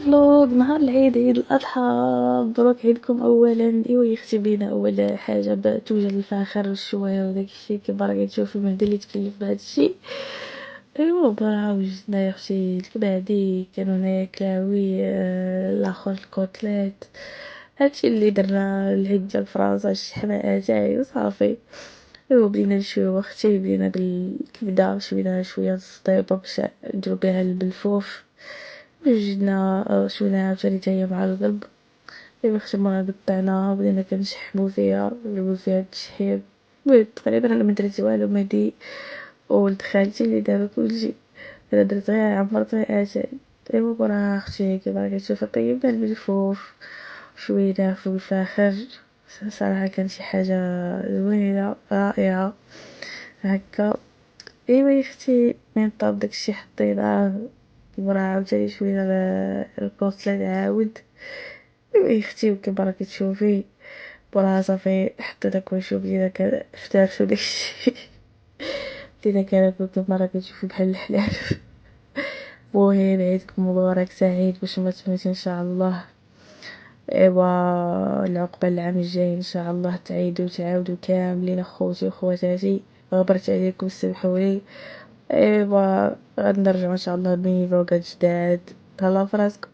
فلوق نهار العيد عيد الأضحى. مبروك عيدكم أولا. إيوا يختي بينا أول حاجة توجد الفخر والشوية وداك الشي كيما راكي تشوفي مهدي اللي تكلف بهاد الشي. إيوا برا وجدنا يا اختي الكبادي كانوا ناكلاوي لاخر الكوتليت. هادشي اللي درنا العيد ديال فرنسا الشحماء تاعي وصافي. إيوا بدينا نشويو اختي بدينا بالكبدة وشوينا شوية الصطيبة باش نديرو بيها البلفوف. وجدنا شويناها عاوتاني تا هي مع القلب. إيوا اختي مرة قطعناها وبدينا كنشحمو فيها نجيبو فيها التشحيم. المهم تقريبا أنا مدرت والو مهدي وولد خالتي اللي دارو كلشي. أنا درت غير عمرت غير أتاي. إيوا وراها اختي كيما راكي تشوفي طيبنا الملفوف شويناه في الفاخر. صراحة كان شي حاجة زوينة رائعة هكا. إيوا يا اختي من طاب داكشي حطيناه وراها عاوتاني شوينا الكوتليت عاود. إيوا يا اختي وكيما راكي تشوفي وراها صافي حطينا كلشي وبدينا كنفترشو داكشي. بدينا كناكلو كيما راكي تشوفي بحال الحلال. المهم عيدكم مبارك سعيد باش ما تفوتي ان شاء الله. ايوا العقبة العام الجاي ان شاء الله تعيدوا وتعاودوا كاملين اخوتي واخواتاتي. غبرت عليكم سامحولي. ايوا غنرجعوا ان شاء الله بفلوقات جداد. تهلاو فراسكم.